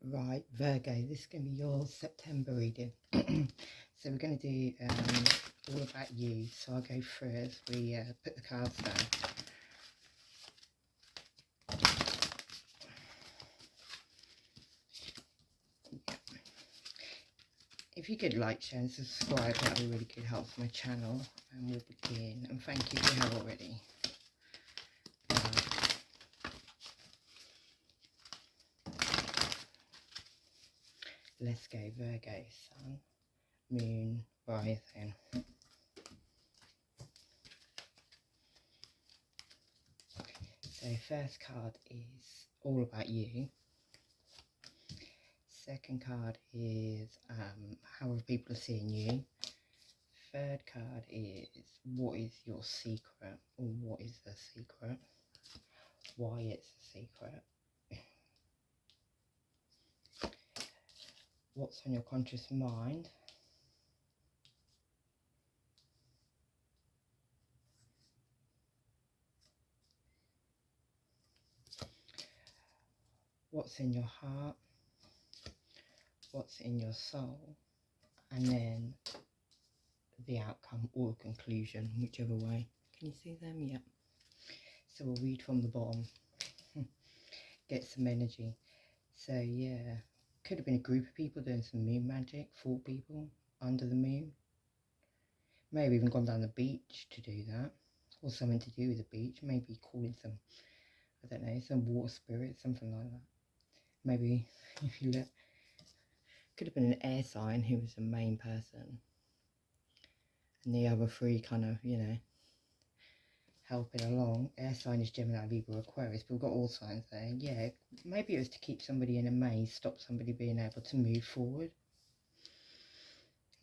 Right, Virgo, this is going to be your September reading. So we're going to do all about you. So I'll go through as we put the cards down. If you could like, share and subscribe, that would be really good, helps my channel. And we'll begin. And thank you if you have already. Let's go, Virgo, Sun, Moon, Rising. So first card is all about you. Second card is how other people are seeing you. Third card is what is your secret, or what is the secret, why it's a secret, what's on your conscious mind, what's in your heart, what's in your soul, and then the outcome or conclusion, whichever way. Can you see them? Yeah. So we'll read from the bottom. Get some energy. So yeah, could have been a group of people doing some moon magic, 4 people under the moon. Maybe even gone down the beach to do that, or something to do with the beach. Maybe calling some, I don't know, some water spirit, something like that. Maybe if you look, could have been an air sign who was the main person, and the other 3 kind of, you know, helping along. Air sign is Gemini, Libra, Aquarius, but we've got all signs there. Yeah, maybe it was to keep somebody in a maze, stop somebody being able to move forward.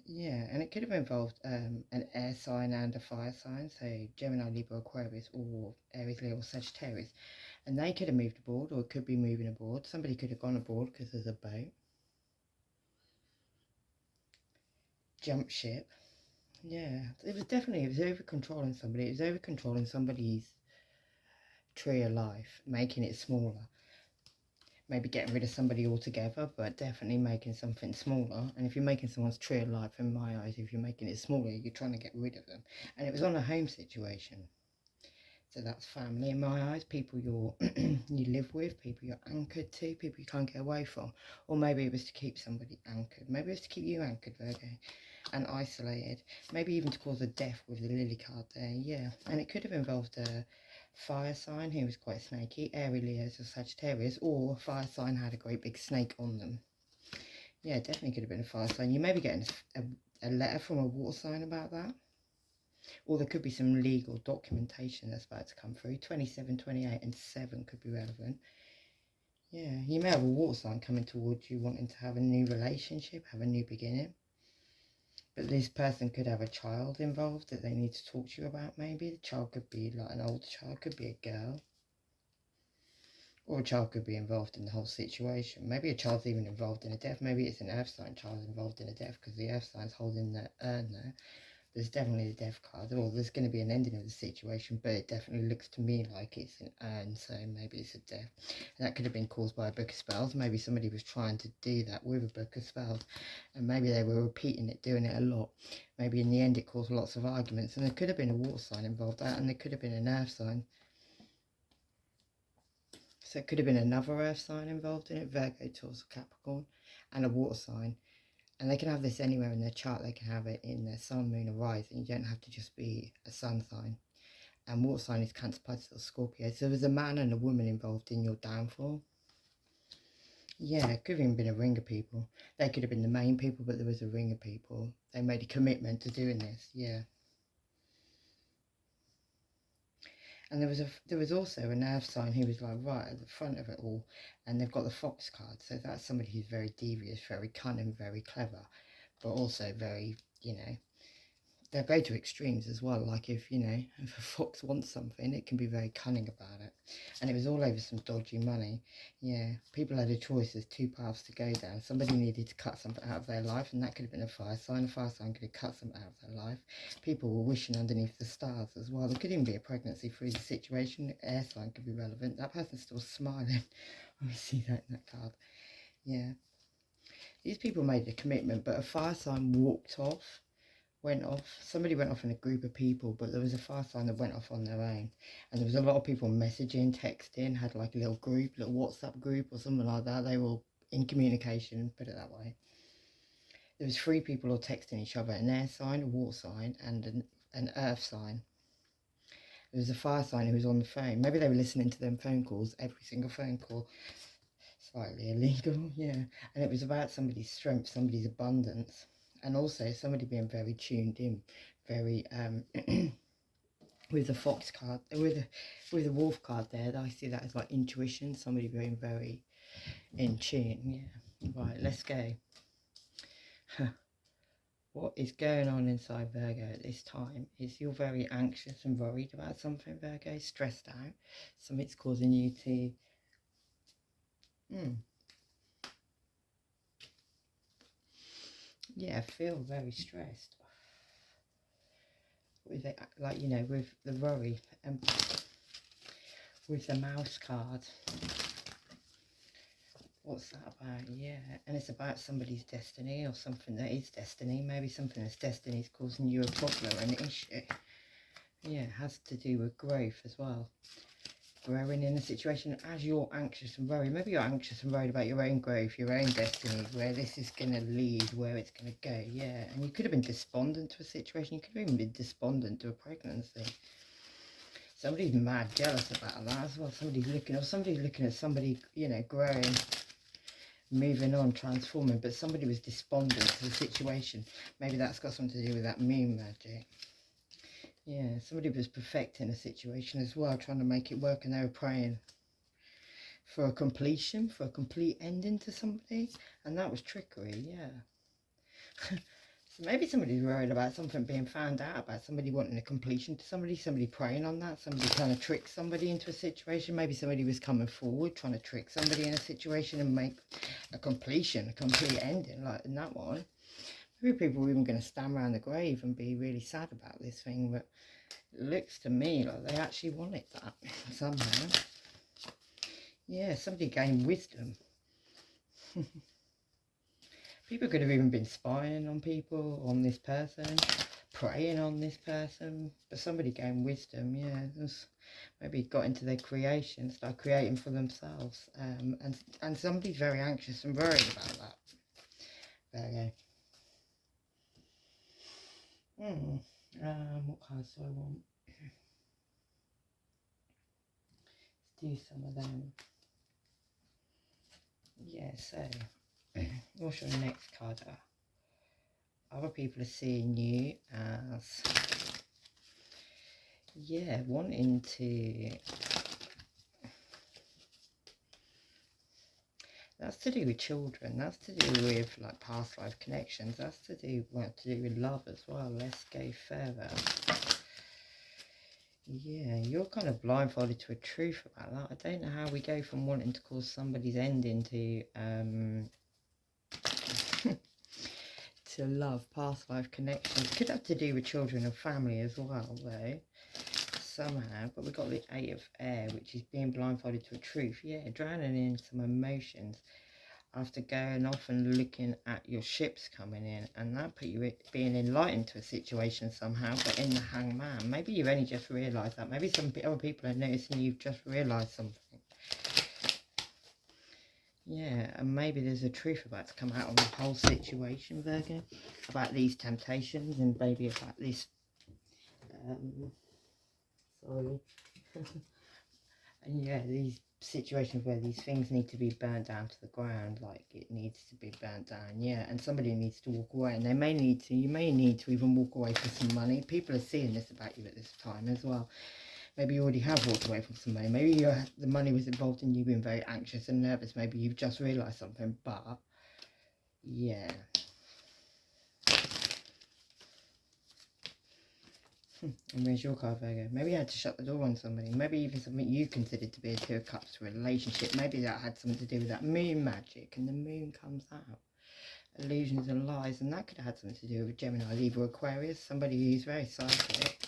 Yeah, and it could have involved an air sign and a fire sign, so Gemini, Libra, Aquarius, or Aries, Leo, or Sagittarius. And they could have moved aboard, or could be moving aboard. Somebody could have gone aboard because there's a boat. Jump ship. Yeah, it was over controlling somebody. It was over controlling somebody's tree of life, making it smaller. Maybe getting rid of somebody altogether, but definitely making something smaller. And if you're making someone's tree of life, in my eyes, if you're making it smaller, you're trying to get rid of them. And it was on a home situation. So that's family in my eyes, people you live with, people you're anchored to, people you can't get away from. Or maybe it was to keep somebody anchored. Maybe it was to keep you anchored, Virgo, and isolated. Maybe even to cause a death with the lily card there, yeah. And it could have involved a fire sign who was quite snaky, Aries, Leos or Sagittarius, or fire sign had a great big snake on them. Yeah, definitely could have been a fire sign. You may be getting a letter from a water sign about that. Or there could be some legal documentation that's about to come through. 27, 28 and 7 could be relevant. Yeah, you may have a water sign coming towards you wanting to have a new relationship, have a new beginning. But this person could have a child involved that they need to talk to you about maybe. The child could be like an older child, could be a girl. Or a child could be involved in the whole situation. Maybe a child's even involved in a death. Maybe it's an earth sign child involved in a death because the earth sign's holding the urn there. There's definitely a death card, or there's going to be an ending of the situation, but it definitely looks to me like it's an urn, so maybe it's a death. And that could have been caused by a book of spells. Maybe somebody was trying to do that with a book of spells, and maybe they were repeating it, doing it a lot. Maybe in the end it caused lots of arguments, and there could have been a water sign involved, and there could have been an earth sign. So it could have been another earth sign involved in it, Virgo, Taurus, Capricorn, and a water sign. And they can have this anywhere in their chart. They can have it in their sun, moon, or rising. You don't have to just be a sun sign. And water sign is Cancer, Pisces, or Scorpio. So there's a man and a woman involved in your downfall. Yeah, it could have even been a ring of people. They could have been the main people, but there was a ring of people. They made a commitment to doing this. Yeah. And there was also an earth sign who was like right at the front of it all, and they've got the fox card. So that's somebody who's very devious, very cunning, very clever, but also very, you know, they'll go to extremes as well. Like if, you know, if a fox wants something, it can be very cunning about it. And it was all over some dodgy money. Yeah, people had a choice. There's 2 paths to go down. Somebody needed to cut something out of their life, and that could have been a fire sign. A fire sign could have cut something out of their life. People were wishing underneath the stars as well. There could even be a pregnancy through the situation. Air sign could be relevant. That person's still smiling. We see that in that card. Yeah. These people made a commitment, but a fire sign went off. Somebody went off in a group of people, but there was a fire sign that went off on their own. And there was a lot of people messaging, texting, had like a little group, little WhatsApp group or something like that. They were all in communication, put it that way. There was 3 people all texting each other, an air sign, a water sign, and an earth sign. There was a fire sign who was on the phone. Maybe they were listening to them phone calls, every single phone call. Slightly illegal, yeah. And it was about somebody's strength, somebody's abundance. And also somebody being very tuned in, very, with the fox card, with the wolf card there, I see that as like intuition, somebody being very in tune, yeah. Right, let's go. What is going on inside Virgo at this time is you're very anxious and worried about something, Virgo, stressed out. Something's causing you to yeah, feel very stressed with it, like, you know, with the worry and with the mouse card. What's that about? Yeah, and it's about somebody's destiny or something that is destiny. Maybe something that's destiny is causing you a problem, an issue. Yeah, it has to do with growth as well. Growing in a situation as you're anxious and worried. Maybe you're anxious and worried about your own growth, your own destiny, where this is going to lead, where it's going to go. Yeah, and you could have been despondent to a situation. You could have even been despondent to a pregnancy. Somebody's mad jealous about that as well. Somebody's looking at somebody, you know, growing, moving on, transforming, but somebody was despondent to the situation. Maybe that's got something to do with that moon magic. Yeah, somebody was perfecting a situation as well, trying to make it work, and they were praying for a completion, for a complete ending to somebody, and that was trickery, yeah. So maybe somebody's worried about something being found out about, somebody wanting a completion to somebody praying on that, somebody trying to trick somebody into a situation. Maybe somebody was coming forward, trying to trick somebody in a situation and make a completion, a complete ending, like in that one. Maybe people were even going to stand around the grave and be really sad about this thing, but it looks to me like they actually wanted that somehow. Yeah, somebody gained wisdom. People could have even been spying on people, on this person, preying on this person, but somebody gained wisdom, yeah. Maybe got into their creation, started creating for themselves, and somebody's very anxious and worried about that. There you go. What cards do I want? Let's do some of them. Yeah, so what's your next card? Other people are seeing you as, yeah, wanting to, that's to do with children, that's to do with like past life connections, that's to do with love as well. Let's go further. Yeah, you're kind of blindfolded to a truth about that. I don't know how we go from wanting to cause somebody's ending to to love, past life connections. Could have to do with children and family as well, though, somehow. But we've got the 8 of Air, which is being blindfolded to a truth. Yeah, drowning in some emotions after going off and looking at your ships coming in, and that put you being enlightened to a situation somehow, but in the Hangman. Maybe you've only just realised that. Maybe some other people are noticing you've just realised something. Yeah, and maybe there's a truth about to come out on the whole situation, Virgo, about these temptations, and maybe about this, sorry, and yeah, these situations where these things need to be burnt down to the ground, like it needs to be burnt down, yeah, and somebody needs to walk away, and they may need to, you may need to even walk away for some money. People are seeing this about you at this time as well. Maybe you already have walked away from some money. Maybe the money was involved in you being very anxious and nervous. Maybe you've just realised something, but yeah. And where's your card, Virgo? Maybe you had to shut the door on somebody. Maybe even something you considered to be a 2 of Cups relationship. Maybe that had something to do with that moon magic, and the moon comes out. Illusions and lies, and that could have had something to do with Gemini, Libra, Aquarius. Somebody who's very psychic.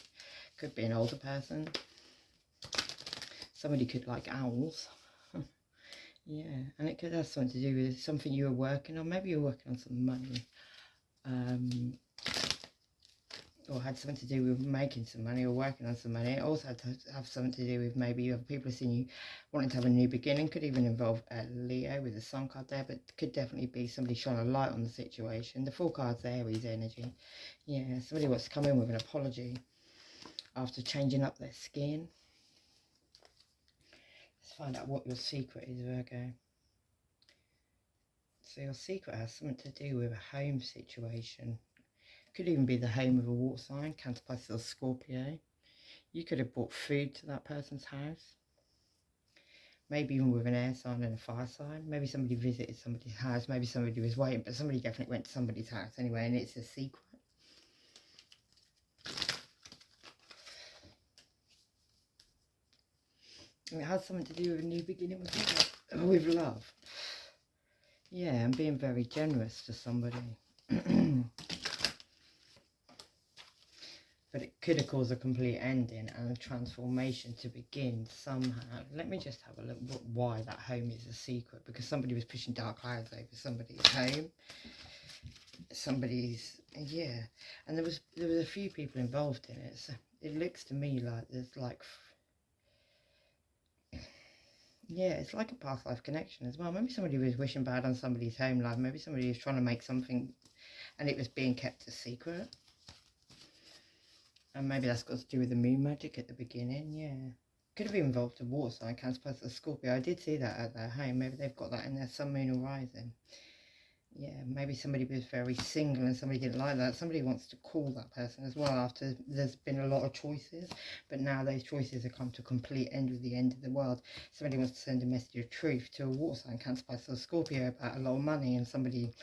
Could be an older person. Somebody could like owls. Yeah, and it could have something to do with something you were working on. Maybe you're working on some money. Or had something to do with making some money or working on some money. It also had to have something to do with maybe you have people seeing you wanting to have a new beginning. Could even involve a Leo with the Sun card there, but could definitely be somebody shining a light on the situation. The Fool card's Aries energy. Yeah, somebody wants to come in with an apology after changing up their skin. Let's find out what your secret is, Virgo. So your secret has something to do with a home situation. Could even be the home of a water sign, Cancer, Pisces or Scorpio. You could have brought food to that person's house. Maybe even with an air sign and a fire sign. Maybe somebody visited somebody's house. Maybe somebody was waiting, but somebody definitely went to somebody's house anyway, and it's a secret. And it has something to do with a new beginning with love. Yeah, and being very generous to somebody. But it could have caused a complete ending and a transformation to begin somehow. Let me just have a look at why that home is a secret. Because somebody was pushing dark clouds over somebody's home. Yeah. And there was a few people involved in it. So it looks to me like there's like... Yeah, it's like a past life connection as well. Maybe somebody was wishing bad on somebody's home life. Maybe somebody was trying to make something and it was being kept a secret. And maybe that's got to do with the moon magic at the beginning, yeah. Could have been involved in water sign, Cancer, Pisces, Scorpio. I did see that at their home. Maybe they've got that in their sun, moon or rising. Yeah, maybe somebody was very single and somebody didn't like that. Somebody wants to call that person as well after there's been a lot of choices. But now those choices have come to a complete end with the end of the world. Somebody wants to send a message of truth to a water sign, Cancer, Pisces or Scorpio about a lot of money and somebody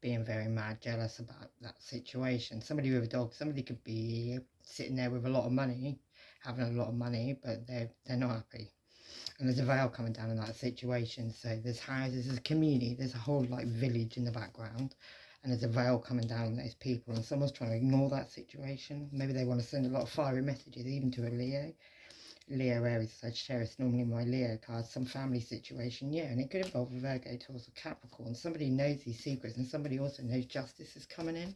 being very mad jealous about that situation. Somebody with a dog, somebody could be sitting there with a lot of money, having a lot of money, but they're not happy. And there's a veil coming down in that situation. So there's houses, there's a community, there's a whole like village in the background, and there's a veil coming down on those people, and someone's trying to ignore that situation. Maybe they want to send a lot of fiery messages, even to a Leo, Aries, Sagittarius, normally my Leo card, some family situation, yeah, and it could involve a Virgo, Taurus or Capricorn. Somebody knows these secrets and somebody also knows justice is coming in.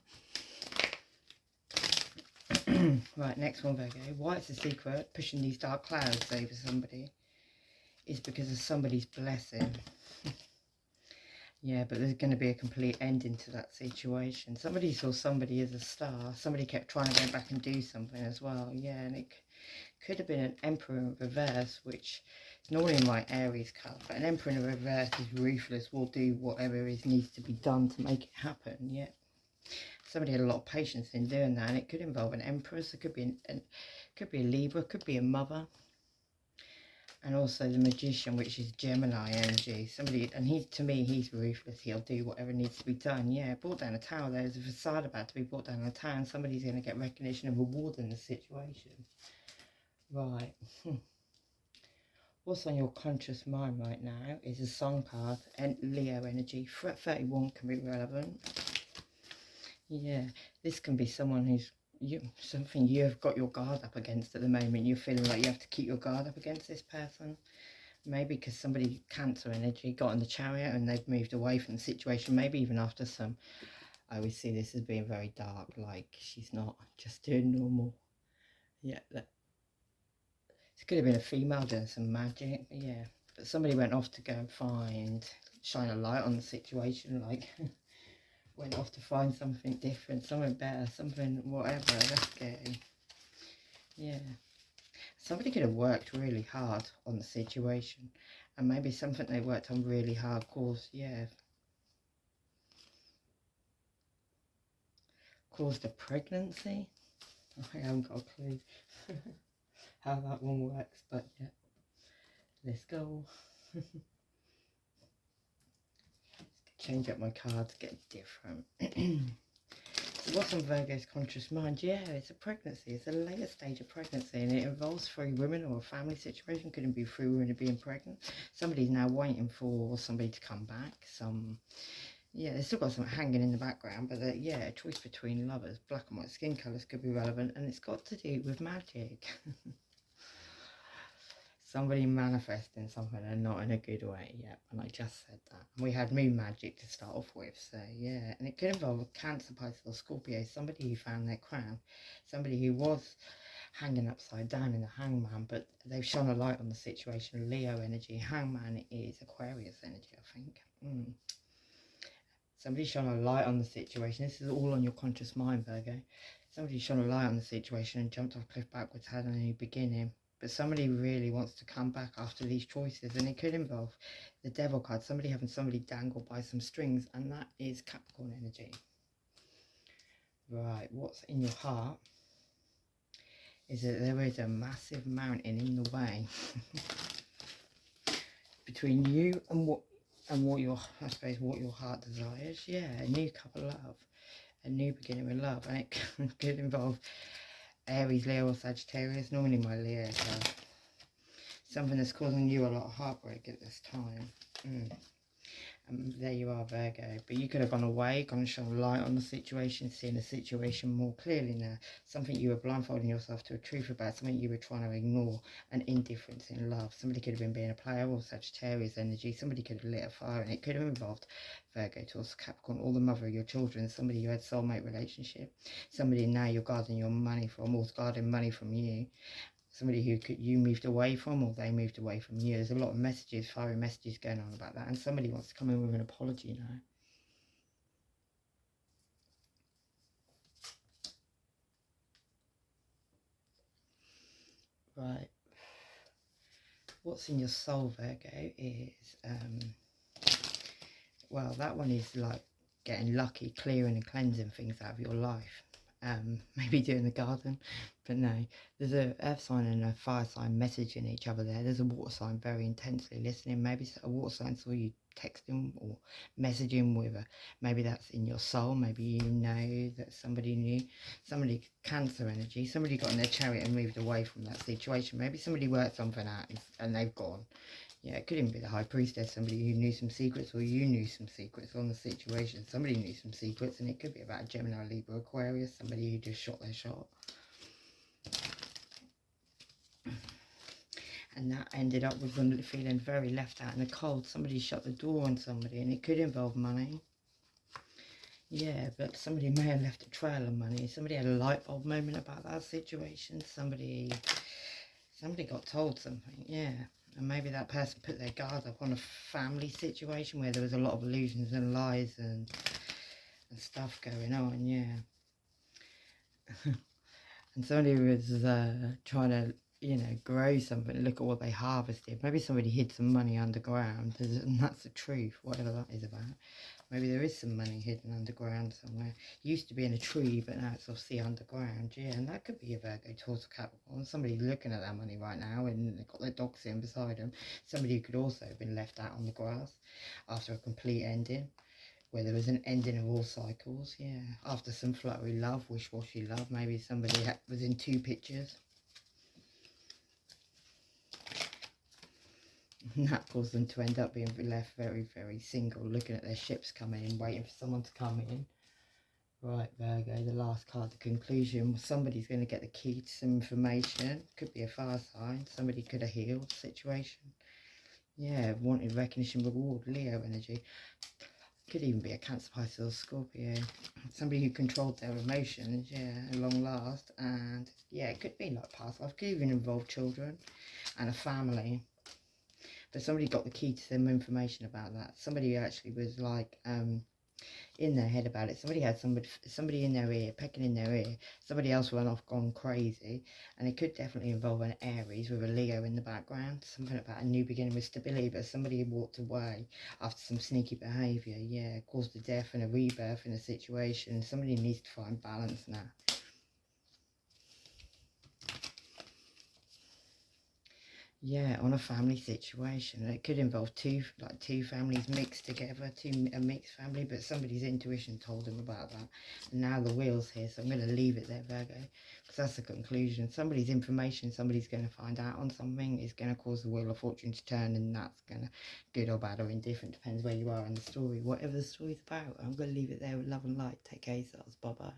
Right, next one, Virgo. Why it's a secret, pushing these dark clouds over somebody, is because of somebody's blessing. Yeah, but there's going to be a complete ending to that situation. Somebody saw somebody as a star. Somebody kept trying to go back and do something as well. Yeah, and it could have been an Emperor in reverse, which is normally my Aries card. But an Emperor in reverse is ruthless, will do whatever needs to be done to make it happen. Yeah, somebody had a lot of patience in doing that, and it could involve an Empress. It could be could be a Libra, could be a mother. And also the Magician, which is Gemini energy. Somebody, and to me, he's ruthless. He'll do whatever needs to be done. Yeah, brought down a tower. There's a facade about to be brought down a tower, and somebody's going to get recognition and reward in the situation. Right. What's on your conscious mind right now is a Sun card and Leo energy. Threat 31 can be relevant. Yeah, this can be someone who's something you've got your guard up against at the moment. You're feeling like you have to keep your guard up against this person. Maybe because somebody, Cancer energy, got in the Chariot and they've moved away from the situation. Maybe even after some, I would see this as being very dark, like she's not just doing normal. Yeah, it could have been a female doing some magic, yeah. But somebody went off to go and shine a light on the situation, like went off to find something different, something better, something whatever. That's scary. Yeah. Somebody could have worked really hard on the situation, and maybe something they worked on really hard caused a pregnancy. I haven't got a clue how that one works, but yeah, let's go. Change up my cards, get different. What's on Virgo's conscious mind? Yeah, it's a pregnancy. It's a later stage of pregnancy, and it involves three women or a family situation. Couldn't be three women being pregnant. Somebody's now waiting for somebody to come back. Yeah, they've still got something hanging in the background, but yeah, a choice between lovers. Black and white skin colours could be relevant, and it's got to do with magic. Somebody manifesting something and not in a good way. Yeah, and I just said that. We had moon magic to start off with, so yeah. And it could involve a Cancer, Pisces or Scorpio, somebody who found their crown, somebody who was hanging upside down in the hangman, but they've shone a light on the situation. Leo energy. Hangman is Aquarius energy, I think. Somebody shone a light on the situation. This is all on your conscious mind, Virgo. Somebody shone a light on the situation and jumped off a cliff backwards, had a new beginning. But somebody really wants to come back after these choices, and it could involve the Devil card. Somebody having somebody dangled by some strings, and that is Capricorn energy. Right, what's in your heart is that there is a massive mountain in the way between you and what your, I suppose, what your heart desires. Yeah, a new cup of love, a new beginning with love, and it could involve Aries, Leo or Sagittarius. Normally my Leos are something that's causing you a lot of heartbreak at this time. And there you are, Virgo. But you could have gone away, gone and shone a light on the situation, seen the situation more clearly now. Something you were blindfolding yourself to a truth about, something you were trying to ignore, an indifference in love. Somebody could have been being a player or Sagittarius energy. Somebody could have lit a fire, and it could have involved Virgo, Taurus, Capricorn, or the mother of your children. Somebody you had soulmate relationship. Somebody now you're guarding your money from, or guarding money from you. Somebody who you moved away from, or they moved away from you. There's a lot of messages, fiery messages going on about that, and somebody wants to come in with an apology now. Right. What's in your soul, Virgo, is, well, that one is like getting lucky, clearing and cleansing things out of your life. Maybe doing the garden, but no, there's a earth sign and a fire sign messaging each other there. There's a water sign very intensely listening. Maybe a water sign saw you texting or messaging with a, maybe that's in your soul. Maybe you know that somebody knew, somebody Cancer energy, somebody got in their chariot and moved away from that situation. Maybe somebody worked something out and they've gone. Yeah, it could even be the High Priestess, somebody who knew some secrets, or you knew some secrets on the situation. Somebody knew some secrets, and it could be about a Gemini, Libra, Aquarius, somebody who just shot their shot. And that ended up with them feeling very left out in the cold. Somebody shut the door on somebody, and it could involve money. Yeah, but somebody may have left a trail of money. Somebody had a light bulb moment about that situation. Somebody got told something, yeah. And maybe that person put their guard up on a family situation where there was a lot of illusions and lies and stuff going on, yeah. And somebody was trying to, you know, grow something, look at what they harvested. Maybe somebody hid some money underground, and that's the truth, whatever that is about. Maybe there is some money hidden underground somewhere. It used to be in a tree, but now it's obviously underground. Yeah, and that could be a Virgo, Taurus, Capricorn. Somebody's looking at that money right now, and they've got their dogs in beside them. Somebody who could also have been left out on the grass after a complete ending, where there was an ending of all cycles. Yeah, after some fluttery love, wish-washy love. Maybe somebody was in two pictures. And that caused them to end up being left very, very single, looking at their ships coming in, waiting for someone to come in. Right, Virgo, the last card, the conclusion. Somebody's going to get the key to some information. Could be a fire sign. Somebody could have healed the situation. Yeah, wanted recognition, reward, Leo energy. Could even be a Cancer, Pisces or Scorpio. Somebody who controlled their emotions, yeah, at long last. And yeah, it could be like past life. Could even involve children and a family. But somebody got the key to some information about that. Somebody actually was like in their head about it. Somebody had somebody in their ear, pecking in their ear. Somebody else went off, gone crazy. And it could definitely involve an Aries with a Leo in the background. Something about a new beginning with stability. But somebody walked away after some sneaky behaviour. Yeah, caused a death and a rebirth in a situation. Somebody needs to find balance now. Yeah, on a family situation. It could involve two families mixed together, a mixed family, but somebody's intuition told them about that. And now the wheel's here, so I'm going to leave it there, Virgo, because that's the conclusion. Somebody's information, somebody's going to find out on something, is going to cause the wheel of fortune to turn, and that's going to, good or bad or indifferent, depends where you are in the story. Whatever the story's about, I'm going to leave it there with love and light. Take care, yourselves. Bye-bye.